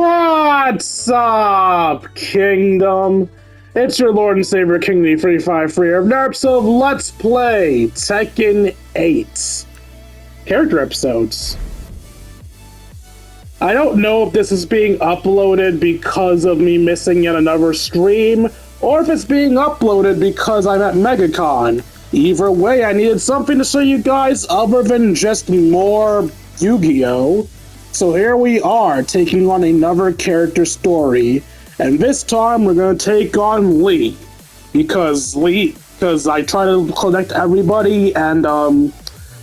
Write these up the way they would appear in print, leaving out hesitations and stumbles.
What's up, Kingdom? It's your Lord and Savior, King the 35 Freer of NERPs of Let's Play Tekken 8 character episodes. I don't know if this is being uploaded because of me missing yet another stream, or if it's being uploaded because I'm at MegaCon. Either way, I needed something to show you guys other than just more Yu-Gi-Oh! So here we are, taking on another character story, and this time we're gonna take on Lee. Because I try to connect everybody, and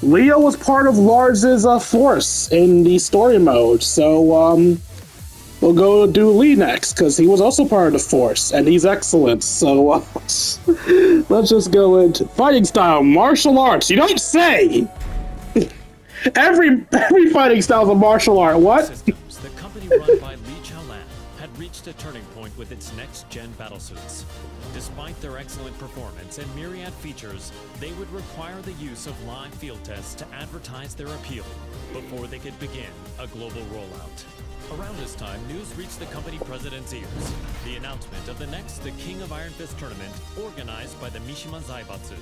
Leo was part of Lars's force in the story mode, so we'll go do Lee next, because he was also part of the force, and he's excellent, so let's just go into fighting style, martial arts, you don't say! Every fighting style is a martial art. What? Systems, the company run by Lee Chaolan had reached a turning point with its next-gen battlesuits. Despite their excellent performance and myriad features, they would require the use of live field tests to advertise their appeal before they could begin a global rollout. Around this time, news reached the company president's ears. The announcement of the King of Iron Fist tournament organized by the Mishima Zaibatsu.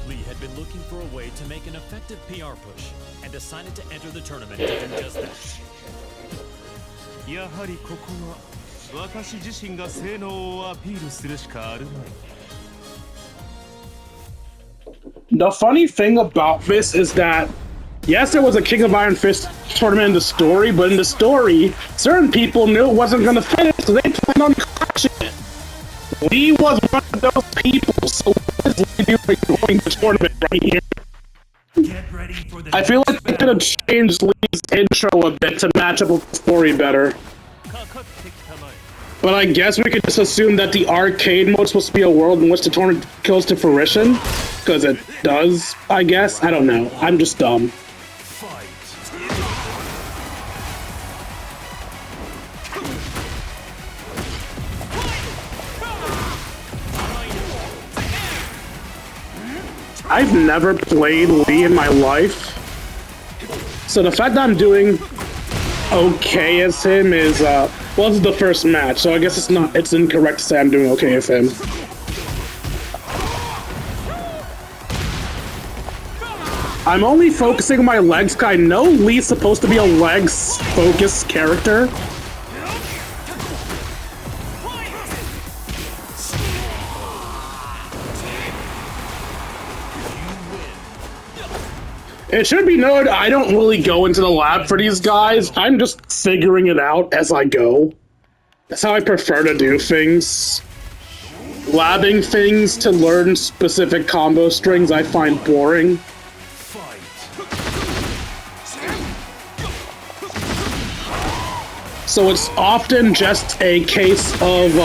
Lee had been looking for a way to make an effective PR push and decided to enter the tournament to do just that. The funny thing about this is that, yes, there was a King of Iron Fist tournament in the story, but in the story, certain people knew it wasn't going to finish, so they planned on crashing it. Lee was one of those people, so what is Lee doing going to the tournament right here? I feel like they could have changed Lee's intro a bit to match up with the story better. But I guess we could just assume that the arcade mode is supposed to be a world in which the tournament goes to fruition. Because it does, I guess. I don't know. I'm just dumb. I've never played Lee in my life, so the fact that I'm doing okay as him is, well, this is the first match, so I guess it's incorrect to say I'm doing okay as him. I'm only focusing on my legs, because I know Lee's supposed to be a legs-focused character. It should be noted, I don't really go into the lab for these guys. I'm just figuring it out as I go. That's how I prefer to do things. Labbing things to learn specific combo strings I find boring. So it's often just a case of,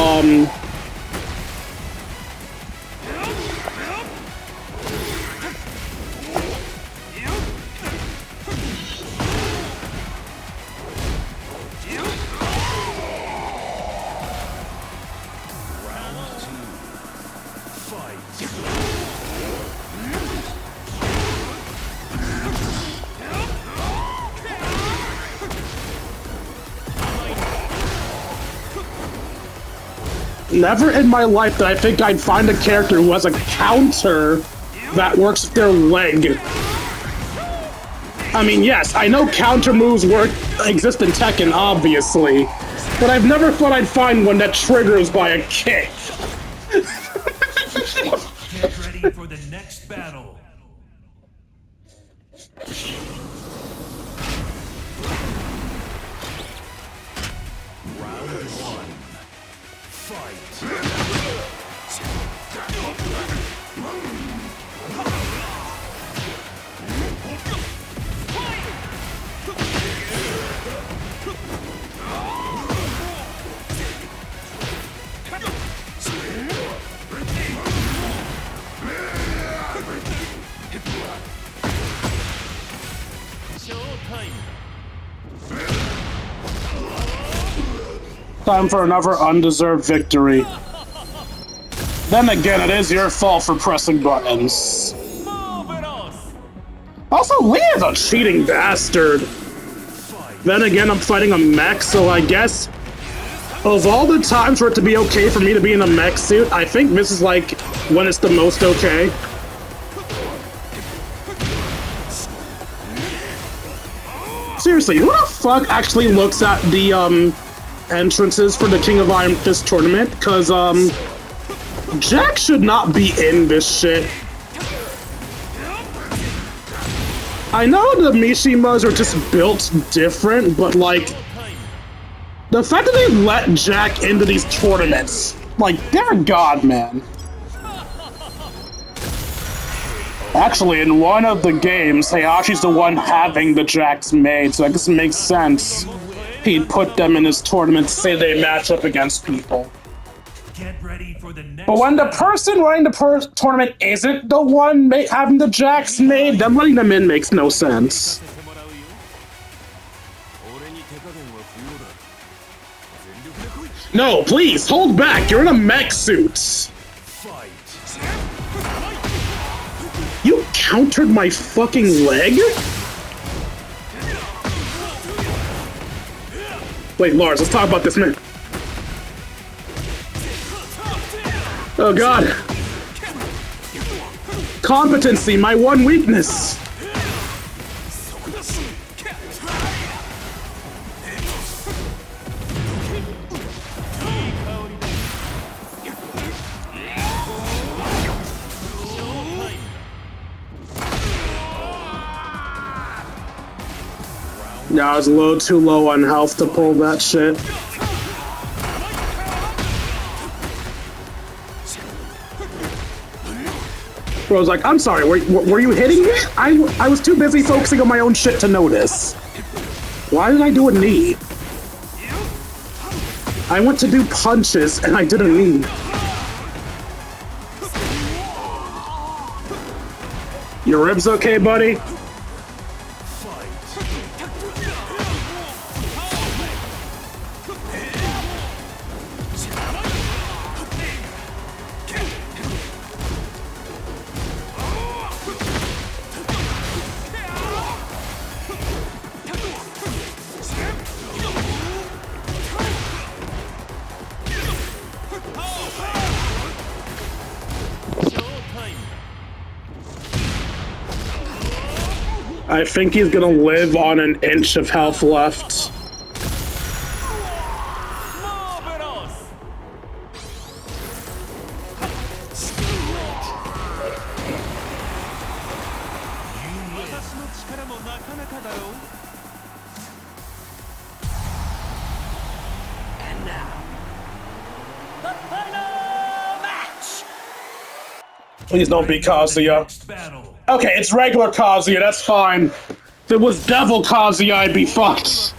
never in my life did I think I'd find a character who has a counter that works with their leg. I mean, yes, I know counter moves exist in Tekken, obviously, but I've never thought I'd find one that triggers by a kick. Get ready for the next battle. Round one. Fight. Time for another undeserved victory. Then again, it is your fault for pressing buttons. Also, Lee is a cheating bastard. Then again, I'm fighting a mech, so I guess of all the times for it to be okay for me to be in a mech suit, I think this is like when it's the most okay. Seriously, who the fuck actually looks at the entrances for the King of Iron Fist tournament? Because Jack should not be in this shit. I know the Mishimas are just built different, but like the fact that they let Jack into these tournaments, like, dear God, man. Actually, in one of the games, Hayashi's the one having the Jacks made, so I guess it makes sense he'd put them in his tournament to say they match up against people. Get ready for the next But when the person running the tournament isn't the one having the Jacks made, then letting them in makes no sense. No, please, hold back, you're in a mech suit. You countered my fucking leg? Wait, Lars, let's talk about this, man. Oh god. Competency, my one weakness. Yeah, I was a little too low on health to pull that shit. Bro, I was like, I'm sorry, were you hitting me? I was too busy focusing on my own shit to notice. Why did I do a knee? I went to do punches and I did a knee. Your ribs okay, buddy? I think he's gonna live on an inch of health left. And now, the final match! Please don't be Kazuya. Okay, it's regular Kazuya, that's fine. If it was Devil Kazuya, I'd be fucked.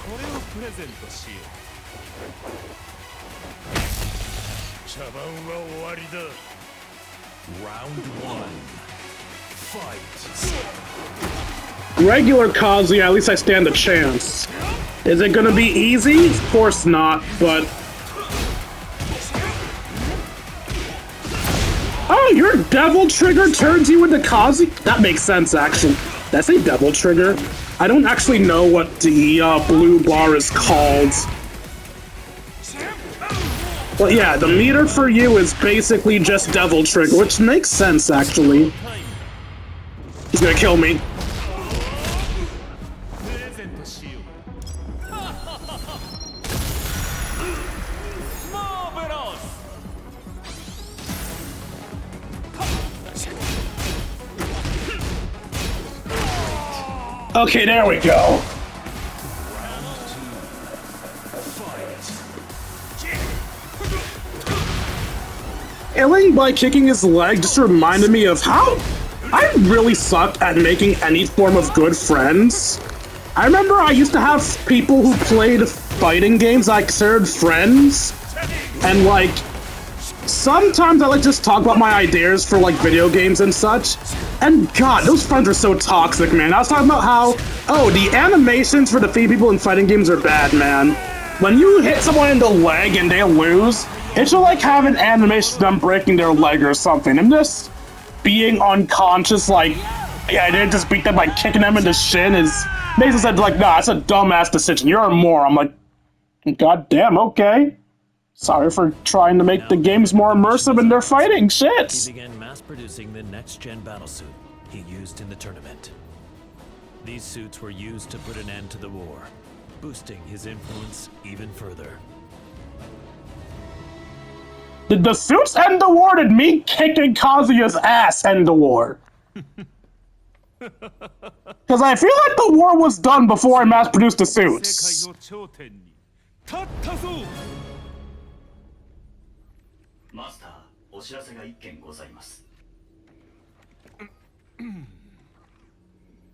Round one. Fight. Regular Kazuya, at least I stand a chance. Is it gonna be easy? Of course not, but... Oh, your Devil Trigger turns you into Kazuya? That makes sense, actually. That's a Devil Trigger. I don't actually know what the blue bar is called. But yeah, the meter for you is basically just Devil Trigger, which makes sense, actually. He's gonna kill me. Okay, there we go. Killing by kicking his leg just reminded me of how I really suck at making any form of good friends. I remember I used to have people who played fighting games I considered friends, and like, sometimes I like just talk about my ideas for like video games and such. And god, those friends are so toxic, man. I was talking about how, oh, the animations for defeating people in fighting games are bad, man. When you hit someone in the leg and they lose, it should like have an animation of them breaking their leg or something. And just being unconscious like Yeah, I didn't just beat them by kicking them in the shin. Is Mason said like, nah, it's a dumbass decision. You're a moron. I'm like, god damn, okay. Sorry for trying to make the games more immersive in their fighting. Shit. He began mass-producing the next-gen battlesuit he used in the tournament. These suits were used to put an end to the war, boosting his influence even further. Did the suits end the war? Did me kicking Kazuya's ass end the war? Because I feel like the war was done before I mass-produced the suits. マスター、お知らせが一件ございます。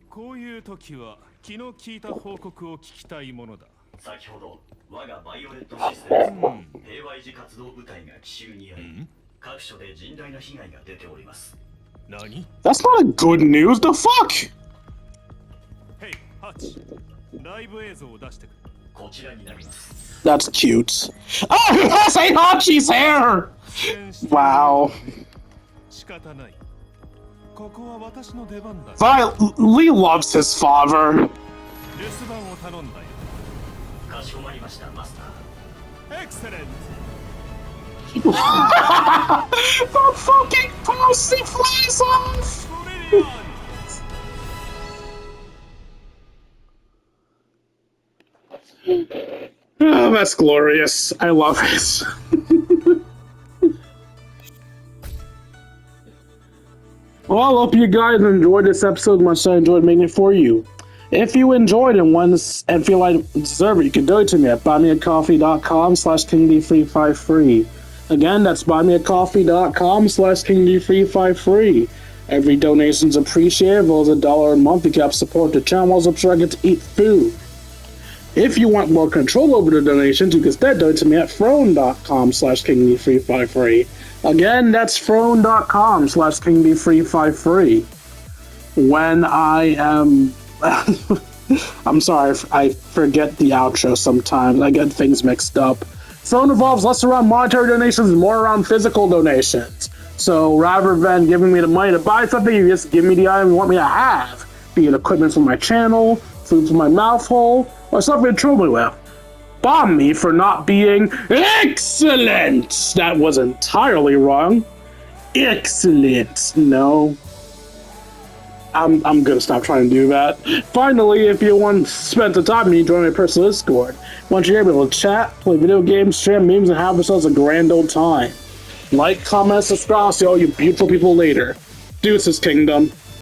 こういう時は気の利いた報告を聞きたいものだ。先ほど我がバイオレットシステム平和維持活動部隊が奇襲にあり、各所で甚大な被害が出ております。何？ That's not a good news. The fuck? Hey, Hutch. ライブ映像を出してくれ。こちらになります。That's cute. Oh, yes, I Hachi's hair! Wow. 仕方ない。ここは私の出番だ。Lee loves his father. 留守番を頼んだよ。かしこまりました、マスター。Excellent. The fucking post he flies off! Oh, that's glorious. I love it. Well, I hope you guys enjoyed this episode much as I enjoyed making it for you. If you enjoyed it and feel like deserve it, you can donate to me at buymeacoffee.com/KingD353. Again, that's buymeacoffee.com/KingD353. Every donation is appreciated, as well as $1 a month. You can help support the channel, also so I get to eat food. If you want more control over the donations, you can instead donate to me at throne.com/KingD353. Again, that's throne.com/KingD353. When I am... I'm sorry, I forget the outro sometimes. I get things mixed up. Throne involves less around monetary donations and more around physical donations. So rather than giving me the money to buy something, you just give me the item you want me to have. Be it equipment for my channel, food for my mouth hole, or something to troll me with. Bomb me for not being excellent! That was entirely wrong. Excellent. No. I'm gonna stop trying to do that. Finally, if you want to spend the time, you join my personal Discord. Once you're able to chat, play video games, share memes, and have yourselves a grand old time. Like, comment, subscribe, see all you beautiful people later. Deuces, Kingdom.